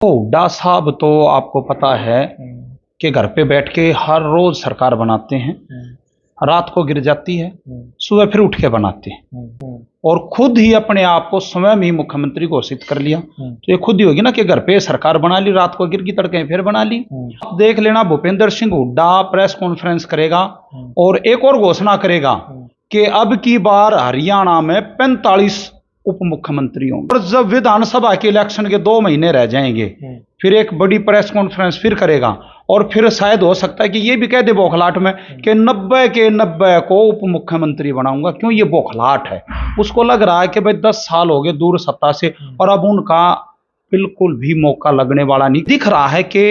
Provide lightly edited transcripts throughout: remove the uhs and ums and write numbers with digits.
तो हुड्डा साहब तो आपको पता है कि घर पे बैठ के हर रोज सरकार बनाते हैं, रात को गिर जाती है, सुबह फिर उठ के बनाते हैं और खुद ही अपने आप को स्वयं ही मुख्यमंत्री घोषित कर लिया। तो ये खुद ही होगी ना कि घर पे सरकार बना ली, रात को गिर की तड़के फिर बना ली। आप देख लेना, भूपेंद्र सिंह हुड्डा प्रेस कॉन्फ्रेंस करेगा और एक और घोषणा करेगा कि अब की बार हरियाणा में 45 उप मुख्यमंत्री होंगे। और जब विधानसभा के इलेक्शन के 2 महीने रह जाएंगे, फिर एक बड़ी प्रेस कॉन्फ्रेंस फिर करेगा और फिर शायद हो सकता है कि ये भी कह दे बौखलाहट में कि 90 के 90 को उप मुख्यमंत्री बनाऊंगा। क्यों? ये बौखलाहट है। उसको लग रहा है कि भाई 10 साल हो गए दूर सत्ता से और अब उनका बिल्कुल भी मौका लगने वाला नहीं दिख रहा है कि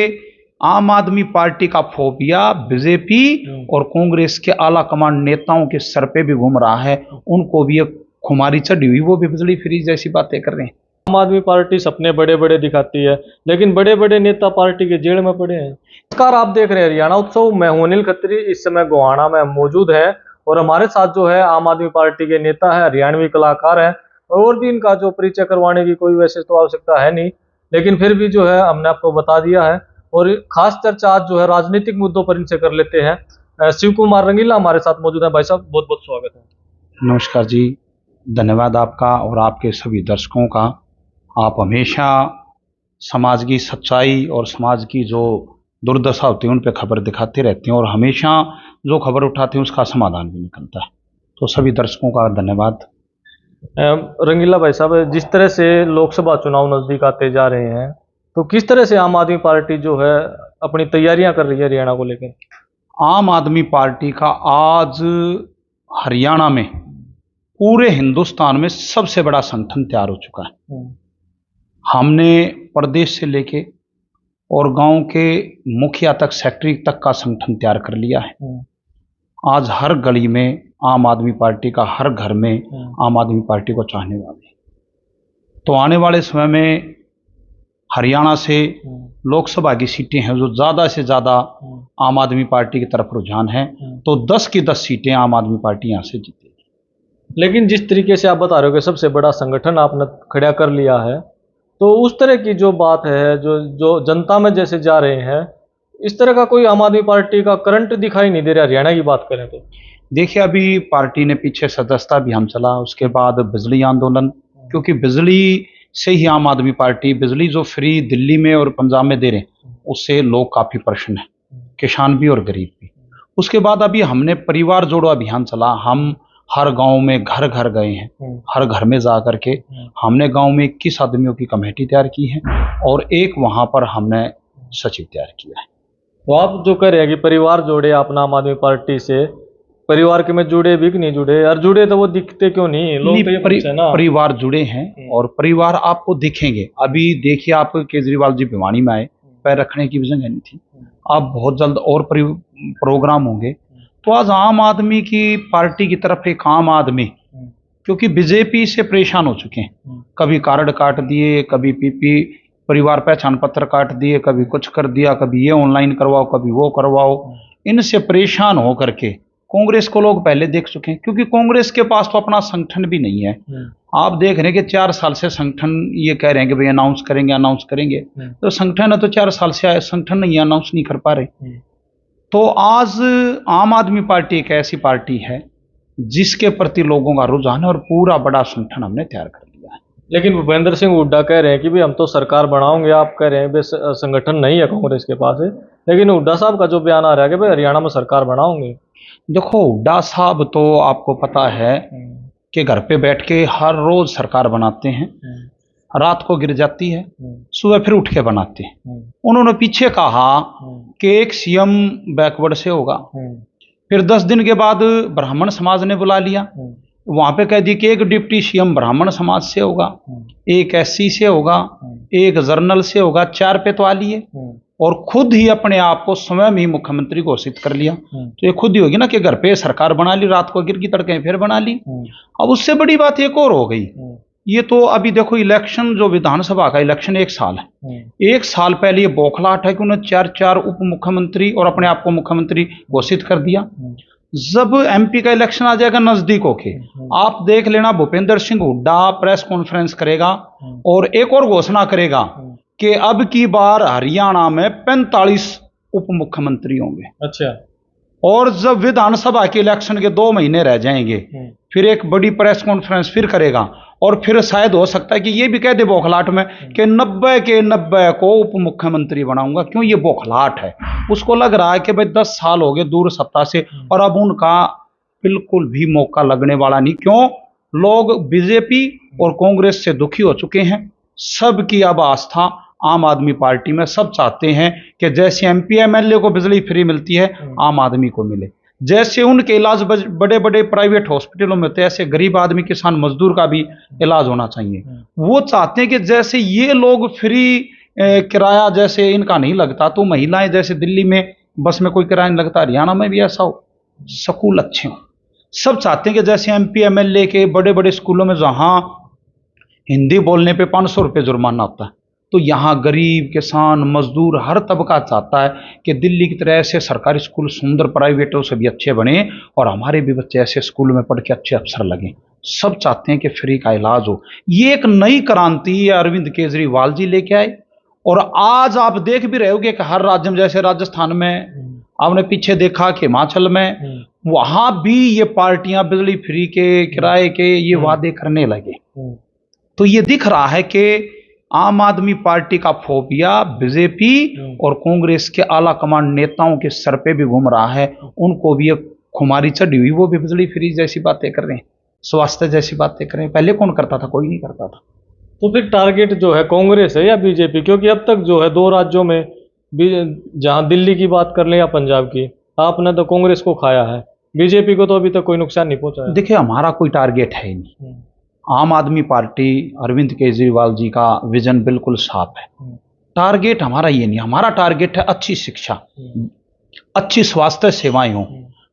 आम आदमी पार्टी का फोबिया बीजेपी और कांग्रेस के आला कमान नेताओं के सर पे भी घूम रहा है। उनको भी एक खुमारी चढ़ी हुई, वो भी बिजली फ्री जैसी बातें कर रहे हैं। आम आदमी पार्टी सपने बड़े बड़े दिखाती है, लेकिन बड़े बड़े नेता पार्टी के जेल में पड़े हैं। नमस्कार, आप देख रहे हैं हरियाणा उत्सव। मैं हूं अनिल खत्री। इस समय गोहाना में मौजूद है और हमारे साथ जो है आम आदमी पार्टी के नेता है, हरियाणवी कलाकार है और भी इनका जो परिचय करवाने की कोई वैसे तो आवश्यकता है नहीं, लेकिन फिर भी जो है हमने आपको बता दिया है। और खास चर्चा आज जो है राजनीतिक मुद्दों पर इनसे कर लेते हैं। शिव कुमार रंगीला हमारे साथ मौजूद है। भाई साहब, बहुत बहुत स्वागत है। नमस्कार जी, धन्यवाद आपका और आपके सभी दर्शकों का। आप हमेशा समाज की सच्चाई और समाज की जो दुर्दशा होती है उन पे खबर दिखाते रहते हैं और हमेशा जो खबर उठाते हैं उसका समाधान भी निकलता है। तो सभी दर्शकों का धन्यवाद। रंगीला भाई साहब, जिस तरह से लोकसभा चुनाव नजदीक आते जा रहे हैं, तो किस तरह से आम आदमी पार्टी जो है अपनी तैयारियां कर रही है हरियाणा को लेकर? आम आदमी पार्टी का आज हरियाणा में पूरे हिंदुस्तान में सबसे बड़ा संगठन तैयार हो चुका है। हमने प्रदेश से लेके और गांव के मुखिया तक, सेक्रेटरी तक का संगठन तैयार कर लिया है। आज हर गली में आम आदमी पार्टी का, हर घर में आम आदमी पार्टी को चाहने वाले। तो आने वाले समय में हरियाणा से लोकसभा की सीटें हैं जो ज़्यादा से ज़्यादा आम आदमी पार्टी की तरफ रुझान है। तो 10 की 10 सीटें आम आदमी पार्टी यहाँ से जीतेगी। लेकिन जिस तरीके से आप बता रहे हो कि सबसे बड़ा संगठन आपने खड़ा कर लिया है, तो उस तरह की जो बात है, जो जनता में जैसे जा रहे हैं, इस तरह का कोई आम आदमी पार्टी का करंट दिखाई नहीं दे रहा। हरियाणा की बात करें तो देखिए, अभी पार्टी ने पीछे सदस्यता अभियान चला, उसके बाद बिजली आंदोलन, क्योंकि बिजली से ही आम आदमी पार्टी, बिजली जो फ्री दिल्ली में और पंजाब में दे रहे हैं उससे लोग काफ़ी परेशान हैं, किसान भी और गरीब भी। उसके बाद अभी हमने परिवार जोड़ो अभियान चला। हम हर गांव में घर घर गए हैं, हर घर में जा कर के हमने गांव में 21 आदमियों की कमेटी तैयार की है और एक वहां पर हमने सचिव तैयार किया है। तो आप जो कह रहे हैं कि परिवार जोड़े अपना आम आदमी पार्टी से, परिवार के में जुड़े भी कि नहीं जुड़े? और जुड़े तो वो दिखते क्यों नहीं? लोग तो ये पूछते हैं ना। परिवार जुड़े हैं और परिवार आपको दिखेंगे। अभी देखिए, आप केजरीवाल जी भिवानी में आए, पैर रखने की भी जगह नहीं थी। अब बहुत जल्द और प्रोग्राम होंगे। तो आज आम आदमी की पार्टी की तरफ एक आम आदमी, क्योंकि बीजेपी से परेशान हो चुके हैं, कभी कार्ड काट दिए, कभी पीपी परिवार पहचान पत्र काट दिए, कभी कुछ कर दिया, कभी ये ऑनलाइन करवाओ, कभी वो करवाओ। इनसे परेशान हो करके कांग्रेस को लोग पहले देख चुके हैं, क्योंकि कांग्रेस के पास तो अपना संगठन भी नहीं है। आप देख रहे हैं कि 4 साल से संगठन ये कह रहे हैं कि भाई अनाउंस करेंगे, अनाउंस करेंगे। तो संगठन है तो 4 साल से संगठन नहीं, अनाउंस नहीं कर पा रहे। तो आज आम आदमी पार्टी एक ऐसी पार्टी है जिसके प्रति लोगों का रुझान है और पूरा बड़ा संगठन हमने तैयार कर लिया है। लेकिन भूपेंद्र सिंह हुड्डा कह रहे हैं कि भाई हम तो सरकार बनाओगे, आप कह रहे हैं संगठन नहीं है कांग्रेस के पास है। लेकिन हुड्डा साहब का जो बयान आ रहा है कि भाई हरियाणा में सरकार बनाओगे। देखो, हुड्डा साहब तो आपको पता है कि घर पे बैठ के हर रोज सरकार बनाते हैं, रात को गिर जाती है, सुबह फिर उठ के बनाते हैं। उन्होंने पीछे कहा कि एक सीएम बैकवर्ड से होगा, फिर 10 दिन के बाद ब्राह्मण समाज ने बुला लिया, वहां पे कह दी कि एक डिप्टी सीएम ब्राह्मण समाज से होगा, एक एससी से होगा, एक जर्नल से होगा, 4 पे तो आ लिए और खुद ही अपने आप को स्वयं ही मुख्यमंत्री घोषित कर लिया। तो ये खुद ही होगी ना कि घर पे सरकार बना ली, रात को गिर की तड़के फिर बना ली। अब उससे बड़ी बात एक और हो गई, ये तो अभी देखो इलेक्शन, जो विधानसभा का इलेक्शन 1 साल है, 1 साल पहले ये बौखलाहट है कि उन्होंने 4 उप मुख्यमंत्री और अपने आप को मुख्यमंत्री घोषित कर दिया। जब एमपी का इलेक्शन आ जाएगा नजदीक होके, आप देख लेना, भूपेंद्र सिंह हुड्डा प्रेस कॉन्फ्रेंस करेगा और एक और घोषणा करेगा कि अब की बार हरियाणा में 45 उप मुख्यमंत्री होंगे। अच्छा। और जब विधानसभा के इलेक्शन के 2 महीने रह जाएंगे, फिर एक बड़ी प्रेस कॉन्फ्रेंस फिर करेगा और फिर शायद हो सकता है कि ये भी कह दे बौखलाहट में कि 90 के 90 को उप मुख्यमंत्री बनाऊंगा। क्यों? ये बौखलाहट है। उसको लग रहा है कि भाई 10 साल हो गए दूर सत्ता से और अब उनका बिल्कुल भी मौका लगने वाला नहीं। क्यों? लोग बीजेपी और कांग्रेस से दुखी हो चुके हैं। सबकी अब आस्था आम आदमी पार्टी में। सब चाहते हैं कि जैसे एमपी एमएलए को बिजली फ्री मिलती है, आम आदमी को मिले। जैसे उनके इलाज बड़े बड़े प्राइवेट हॉस्पिटलों में होते हैं, ऐसे गरीब आदमी किसान मजदूर का भी इलाज होना चाहिए। वो चाहते हैं कि जैसे ये लोग फ्री किराया जैसे इनका नहीं लगता, तो महिलाएं जैसे दिल्ली में बस में कोई किराया नहीं लगता, हरियाणा में भी ऐसा हो, स्कूल अच्छे हों। सब चाहते हैं कि जैसे एमपी एमएलए के बड़े बड़े स्कूलों में जहां हिंदी बोलने पे 500 रुपये जुर्माना होता है, तो यहाँ गरीब किसान मजदूर हर तबका चाहता है कि दिल्ली की तरह ऐसे सरकारी स्कूल सुंदर प्राइवेटों से भी अच्छे बने और हमारे भी बच्चे ऐसे स्कूल में पढ़ के अच्छे अफसर लगें। सब चाहते हैं कि फ्री का इलाज हो। ये एक नई क्रांति अरविंद केजरीवाल जी लेके आए। और आज आप देख भी रहे होगे कि हर राज्य में, जैसे राजस्थान में आपने पीछे देखा कि हिमाचल में, वहां भी ये पार्टियां बिजली फ्री के किराए के ये वादे करने लगे। तो ये दिख रहा है कि आम आदमी पार्टी का फोबिया बीजेपी और कांग्रेस के आला कमान नेताओं के सर पे भी घूम रहा है। उनको भी एक खुमारी चढ़ी हुई, वो भी बिजली फ्री जैसी बातें कर रहे हैं, स्वास्थ्य जैसी बातें कर रहे हैं। पहले कौन करता था? कोई नहीं करता था। तो फिर टारगेट जो है कांग्रेस है या बीजेपी? क्योंकि अब तक जो है 2 राज्यों में, जहां दिल्ली की बात कर लें या पंजाब की, आपने तो कांग्रेस को खाया है, बीजेपी को तो अभी तक कोई नुकसान नहीं पहुंचा है। देखिए, हमारा कोई टारगेट है ही नहीं। आम आदमी पार्टी अरविंद केजरीवाल जी का विजन बिल्कुल साफ है। टारगेट हमारा ये नहीं, हमारा टारगेट है अच्छी शिक्षा, अच्छी स्वास्थ्य सेवाएं हों,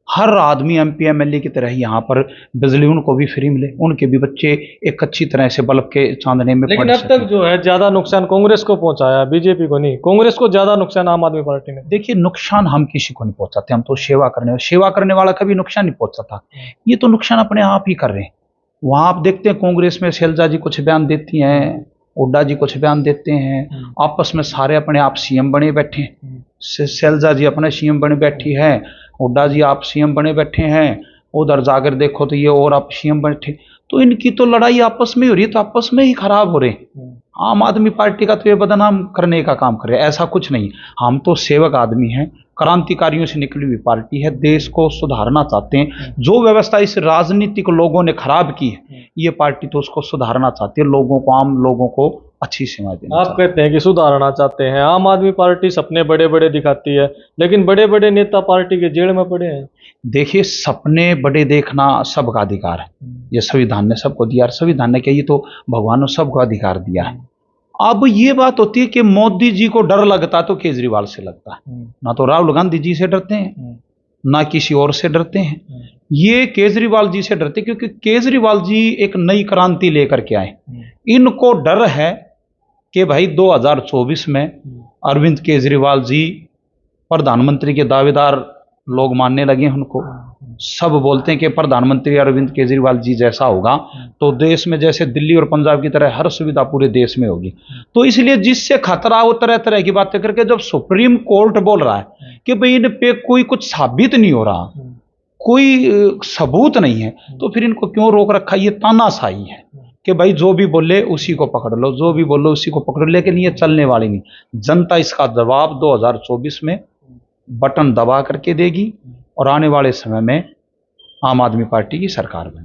हर आदमी एमपी एमएलए की तरह यहाँ पर बिजली उनको भी फ्री मिले, उनके भी बच्चे एक अच्छी तरह से बल्ब के चांदने में। लेकिन अब तक जो है ज्यादा नुकसान कांग्रेस को पहुंचाया, बीजेपी को नहीं। कांग्रेस को ज्यादा नुकसान आम आदमी पार्टी ने। देखिए, नुकसान हम किसी को नहीं पहुंचाते, हम तो सेवा करने वाला कभी नुकसान नहीं पहुंचाता। ये तो नुकसान अपने आप ही कर रहे हैं। वहां आप देखते हैं कांग्रेस में शैलजा जी कुछ बयान देती हैं, हुड्डा जी कुछ बयान देते हैं, आपस में सारे अपने आप सीएम बने बैठे हैं। शैलजा जी अपने सीएम बने बैठी है, हुड्डा जी आप सीएम बने बैठे हैं, उधर जाकर देखो तो ये और आप सीएम बैठे। तो इनकी तो लड़ाई आपस में हो रही है, तो आपस में ही खराब हो रहे हैं। आम आदमी पार्टी का तो ये बदनाम करने का काम करे, ऐसा कुछ नहीं। हम तो सेवक आदमी हैं, क्रांतिकारियों से निकली हुई पार्टी है, देश को सुधारना चाहते हैं। जो व्यवस्था इस राजनीतिक लोगों ने खराब की है, ये पार्टी तो उसको सुधारना चाहती है, लोगों को, आम लोगों को अच्छी सेवाएं देना। आप कहते हैं कि सुधारना चाहते हैं। आम आदमी पार्टी सपने बड़े बड़े दिखाती है, लेकिन बड़े बड़े नेता पार्टी के जेल में पड़े हैं। देखिए, सपने बड़े देखना सबका अधिकार है, ये संविधान ने सबको दिया। संविधान ने क्या, ये तो भगवान ने सबको अधिकार दिया है। अब ये बात होती है कि मोदी जी को डर लगता तो केजरीवाल से लगता है, ना तो राहुल गांधी जी से डरते हैं, ना किसी और से डरते हैं। ये केजरीवाल जी से डरते क्योंकि केजरीवाल जी एक नई क्रांति लेकर के आए। इनको डर है कि भाई 2024 में अरविंद केजरीवाल जी प्रधानमंत्री के दावेदार लोग मानने लगे हैं उनको। सब बोलते हैं कि प्रधानमंत्री अरविंद केजरीवाल जी जैसा होगा तो देश में जैसे दिल्ली और पंजाब की तरह हर सुविधा पूरे देश में होगी। तो इसलिए जिससे खतरा हो, तरह तरह की बातें करके, जब सुप्रीम कोर्ट बोल रहा है कि भाई इन पे कोई कुछ साबित नहीं हो रहा, कोई सबूत नहीं है, तो फिर इनको क्यों रोक रखा? ये तानाशाही है कि भाई जो भी बोले उसी को पकड़ लो, जो भी बोलो उसी को पकड़ लो। लेकिन ये चलने वाली नहीं। जनता इसका जवाब 2024 में बटन दबा करके देगी और आने वाले समय में आम आदमी पार्टी की सरकार बनेगी।